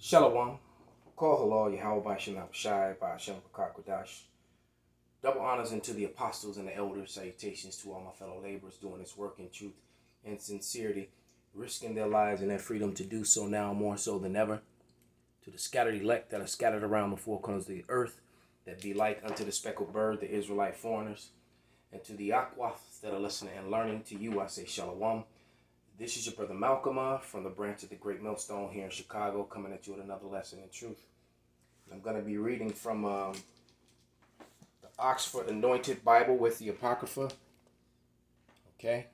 Shalom. Call halal Yahweh Bashem Shai by Hashem Kakwadash. Double honors unto the apostles and the elders. Salutations to all my fellow laborers doing this work in truth and sincerity, risking their lives and their freedom to do so now more so than ever. To the scattered elect that are scattered around the four corners of the earth, that be like unto the speckled bird, the Israelite foreigners. And to the Aquas that are listening and learning, to you I say Shalom. This is your brother Malcolm from the branch of the Great Millstone here in Chicago, coming at you with another lesson in truth. I'm going to be reading from the Oxford Anointed Bible with the Apocrypha. Okay.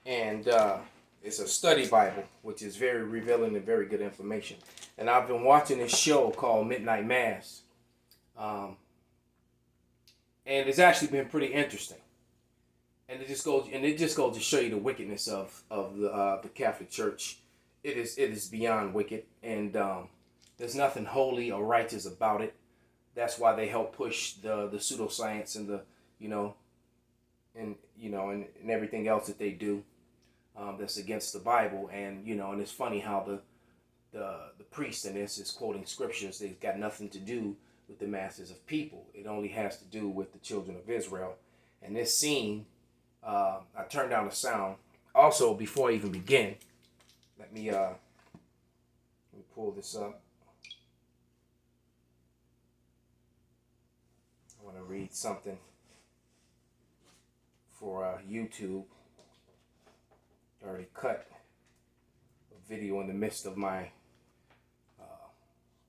It's a study Bible, which is very revealing and very good information. And I've been watching this show called Midnight Mass. And it's actually been pretty interesting. And it just goes to show you the wickedness of the Catholic Church. It is beyond wicked, and there's nothing holy or righteous about it. That's why they help push the pseudoscience and and everything else that they do that's against the Bible. And and it's funny how the priest in this is quoting scriptures. They've got nothing to do with the masses of people. It only has to do with the children of Israel. And this scene, I turned down the sound. Also, before I even begin, let me pull this up. I want to read something for YouTube. I already cut a video in the midst of my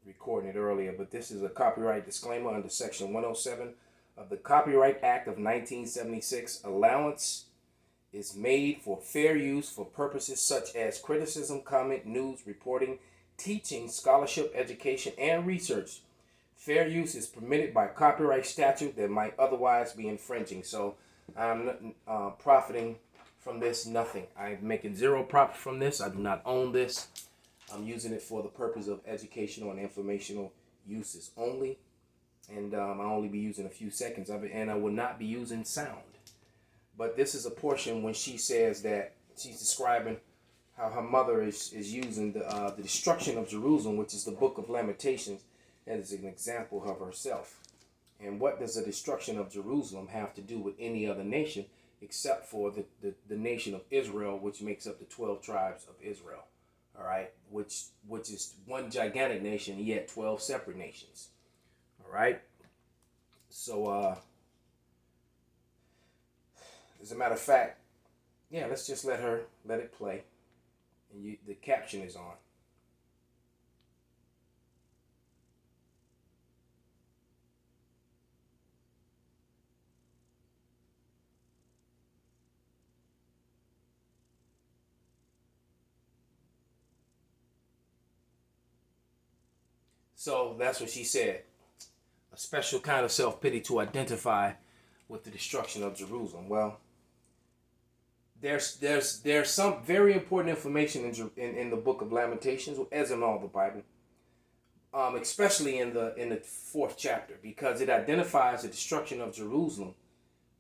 recording it earlier, but this is a copyright disclaimer under Section 107 of the Copyright Act of 1976. Allowance is made for fair use for purposes such as criticism, comment, news, reporting, teaching, scholarship, education, and research. Fair use is permitted by copyright statute that might otherwise be infringing. So I'm profiting from this, nothing. I'm making zero profit from this. I do not own this. I'm using it for the purpose of educational and informational uses only. And I'll only be using a few seconds of it, and I will not be using sound. But this is a portion when she says that she's describing how her mother is using the destruction of Jerusalem, which is the book of Lamentations, as an example of herself. And what does the destruction of Jerusalem have to do with any other nation except for the nation of Israel, which makes up the 12 tribes of Israel? All right, which is one gigantic nation, yet 12 separate nations. All right. So, as a matter of fact, yeah, let's just let it play. And the caption is on. So that's what she said. A special kind of self-pity to identify with the destruction of Jerusalem. Well, there's some very important information in the book of Lamentations, as in all the Bible, especially in the 4th chapter, because it identifies the destruction of Jerusalem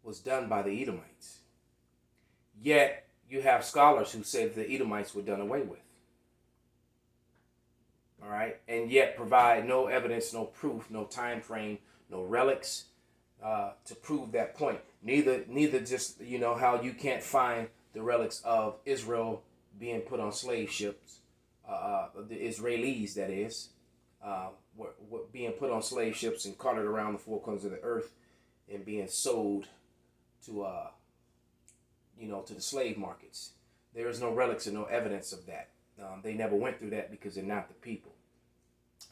was done by the Edomites. Yet you have scholars who say that the Edomites were done away with. All right, and yet provide no evidence, no proof, no time frame, no relics to prove that point. Neither just how you can't find the relics of Israel being put on slave ships, the Israelis that is, were being put on slave ships and carted around the four corners of the earth and being sold to to the slave markets. There is no relics and no evidence of that. They never went through that because they're not the people.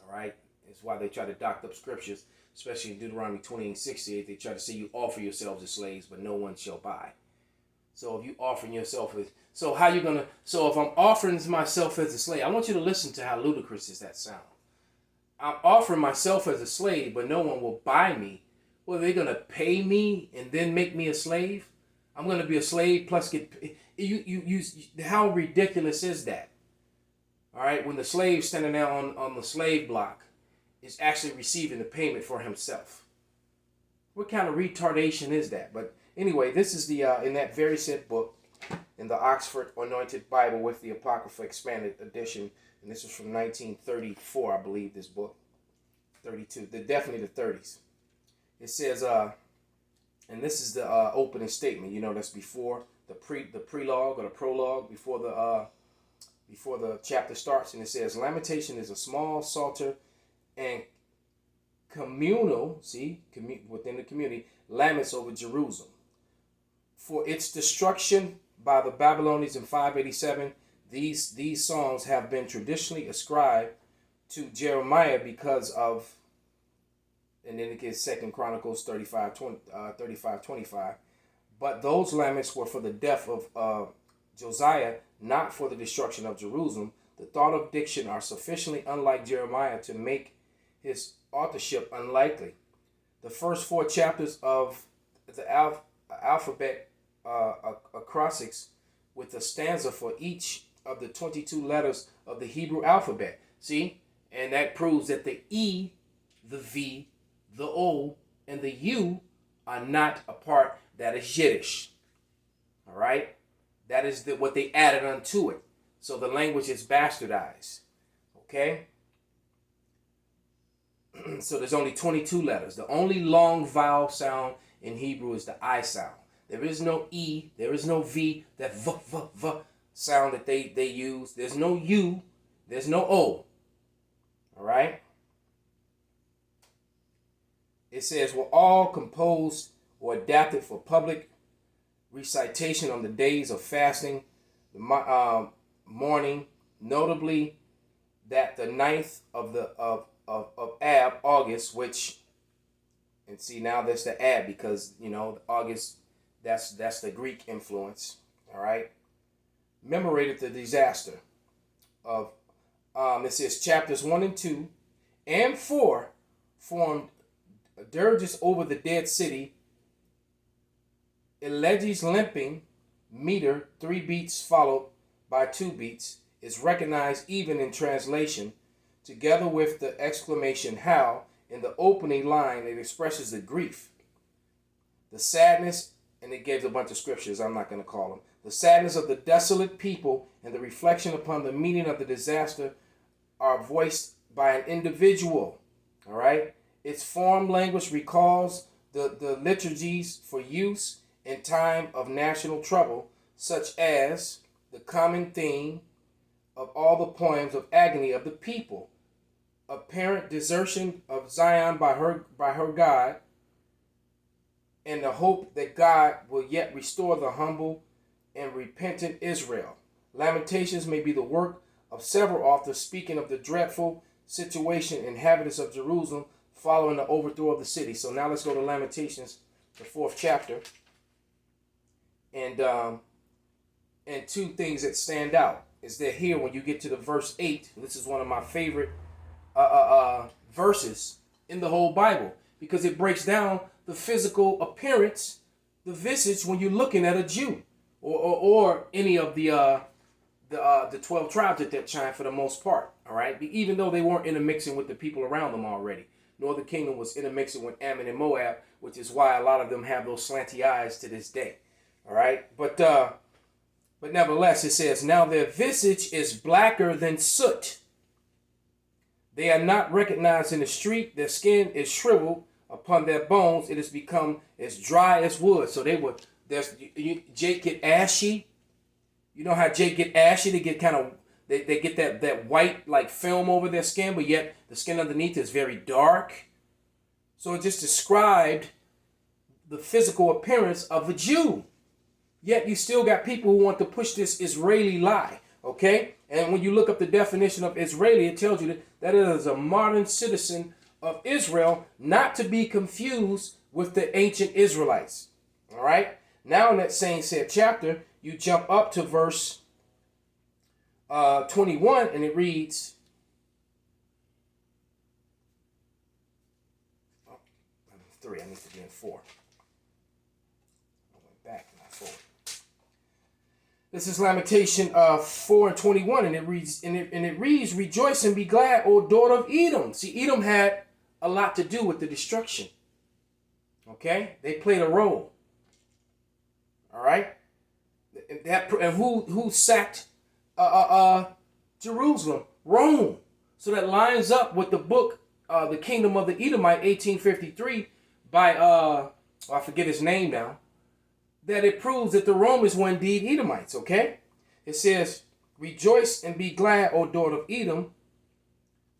All right? It's why they try to dock up scriptures, especially in Deuteronomy 28:68. They try to say you offer yourselves as slaves, but no one shall buy. So if you offering yourself as... So how you going to... So if I'm offering myself as a slave, I want you to listen to how ludicrous is that sound. I'm offering myself as a slave, but no one will buy me. Well, they're going to pay me and then make me a slave? I'm going to be a slave plus get... How ridiculous is that? All right, when the slave standing there on the slave block is actually receiving the payment for himself. What kind of retardation is that? But anyway, this is the in that very said book, in the Oxford Anointed Bible with the Apocrypha Expanded Edition. And this is from 1934, I believe, this book. 32, definitely the 30s. It says, and this is the opening statement. You know, that's before the prelogue or the prologue, before the chapter starts. And it says, Lamentation is a small psalter and communal, within the community, laments over Jerusalem. For its destruction by the Babylonians in 587, these songs have been traditionally ascribed to Jeremiah because of, and then it gets 2 Chronicles 35:25. But those laments were for the death of Josiah, not for the destruction of Jerusalem. The thought of diction are sufficiently unlike Jeremiah to make his authorship unlikely. The first 4 chapters of the alphabet acrostics with a stanza for each of the 22 letters of the Hebrew alphabet. See? And that proves that the E, the V, the O, and the U are not a part. That is Yiddish. All right? That is what they added unto it. So the language is bastardized. Okay? So there's only 22 letters. The only long vowel sound in Hebrew is the I sound. There is no E. There is no V. That v sound that they use. There's no U. There's no O. All right? It says, were all composed or adapted for public recitation on the days of fasting, the mourning, notably that the 9th of Ab, August, which, and see now that's the Ab because, you know, August, that's the Greek influence, all right? Commemorated the disaster of, it says chapters 1 and 2 and 4 formed dirges over the dead city. Elegies limping meter, 3 beats followed by 2 beats, is recognized even in translation, together with the exclamation how in the opening line. It expresses the grief, the sadness, and it gives a bunch of scriptures I'm not going to call them. The sadness of the desolate people and the reflection upon the meaning of the disaster are voiced by an individual. All right? Its form language recalls the liturgies for use in time of national trouble, such as the common theme of all the poems of agony of the people, apparent desertion of Zion by her God, and the hope that God will yet restore the humble and repentant Israel. Lamentations may be the work of several authors speaking of the dreadful situation inhabitants of Jerusalem following the overthrow of the city. So now let's go to Lamentations, the 4th chapter. And 2 things that stand out is that here when you get to the verse 8, this is one of my favorite verses in the whole Bible, because it breaks down the physical appearance, the visage, when you're looking at a Jew or any of the 12 tribes at that time for the most part. All right, even though they weren't intermixing with the people around them already. Northern Kingdom was intermixing with Ammon and Moab, which is why a lot of them have those slanty eyes to this day. All right, but nevertheless, it says, now their visage is blacker than soot. They are not recognized in the street. Their skin is shriveled upon their bones. It has become as dry as wood. So Jake get ashy. You know how Jake get ashy? They get kind of, they get that white like film over their skin, but yet the skin underneath is very dark. So it just described the physical appearance of a Jew. Yet you still got people who want to push this Israeli lie, okay? And when you look up the definition of Israeli, it tells you that it is a modern citizen of Israel, not to be confused with the ancient Israelites, all right? Now in that same said chapter, you jump up to verse 21, and it reads, oh, I'm 3, I need to be in 4. I went back, not forward. This is Lamentation 4 and 21, and it reads, rejoice and be glad, O daughter of Edom. See, Edom had a lot to do with the destruction. Okay? They played a role. All right? and who sacked Jerusalem? Rome. So that lines up with the book, The Kingdom of the Edomite, 1853, by I forget his name now. That it proves that the Romans were indeed Edomites. Okay, it says, "Rejoice and be glad, O daughter of Edom,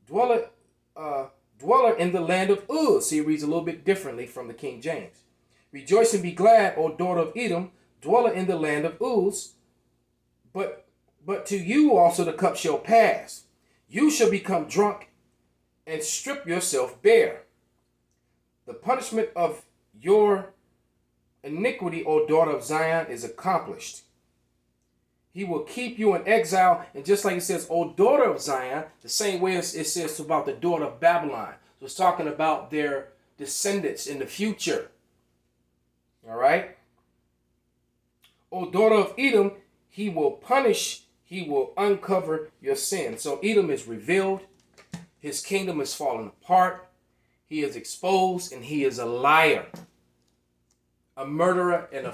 dweller in the land of Uz." See, it reads a little bit differently from the King James. "Rejoice and be glad, O daughter of Edom, dweller in the land of Uz. But to you also the cup shall pass. You shall become drunk and strip yourself bare. The punishment of your iniquity, O daughter of Zion, is accomplished. He will keep you in exile." And just like it says, "O daughter of Zion," the same way as it says about the daughter of Babylon. So it's talking about their descendants in the future. All right. "O daughter of Edom, he will punish, he will uncover your sin." So Edom is revealed. His kingdom is falling apart. He is exposed, and he is a liar, a murderer, and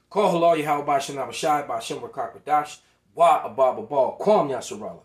Call Halal Yahweh Ba'Shem Abashai Ba'Shem Rakak Badash Wa Ababa Bal Kwam Yasharala.